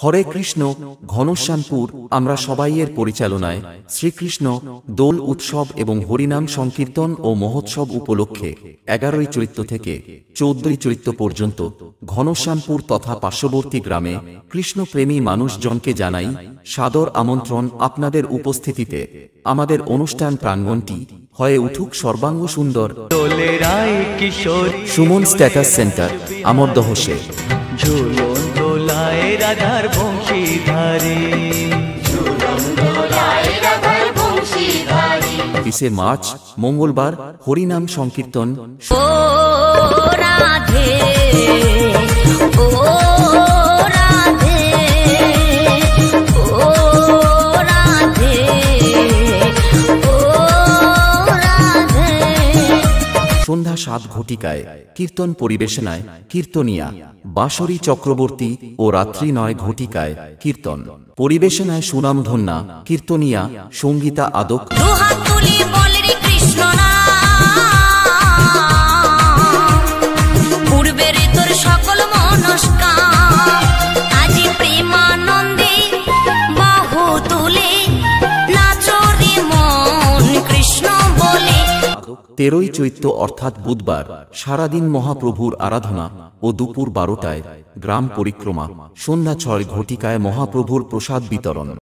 হরে কৃষ্ণ। ঘনশ্যামপুর আমরা সবাইয়ের পরিচালনায় শ্রীকৃষ্ণ দোল উৎসব এবং হরিনাম সংকীর্তন ও মহোৎসব উপলক্ষে 11ই চৈত্র থেকে 14ই চৈত্র পর্যন্ত ঘনশ্যামপুর তথা পার্শ্ববর্তী গ্রামে কৃষ্ণপ্রেমী মানুষজনকে জানাই সাদর আমন্ত্রণ। আপনাদের উপস্থিতিতে আমাদের অনুষ্ঠান প্রাঙ্গণটি হয়ে উঠুক সর্বাঙ্গ সুন্দর। সুমন স্ট্যাটাস সেন্টার, আমরদহ সে ঝুলন দোলায় রাধার বংশীধারী, 20 মার্চ মঙ্গলবার হরিনাম সংকীর্তন। ও রাধে ও রাধে ও রাধে ও রাধে। সন্ধ্যা 7 ঘটিকায় কীর্তন পরিবেশনায় কীর্তনিয়া বাঁশরী চক্রবর্তী ও রাত্রি 9 ঘটিকায় কীর্তন পরিবেশনায় সুনামধন্যা কীর্তনিয়া সঙ্গীতা আদক। দুহাত তুলি বল রে কৃষ্ণ নাম, পূর্বের তোর সকল মনস্কাম, আজি প্রেমানন্দে বাহু তুলে নাচো রে মন কৃষ্ণ বলে। 13ই চৈত্র অর্থাৎ বুধবার সারাদিন মহাপ্রভুর আরাধনা ও দুপুর 12টায় গ্রাম পরিক্রমা, সন্ধ্যা 6 ঘটিকায় মহাপ্রভুর প্রসাদ বিতরণ।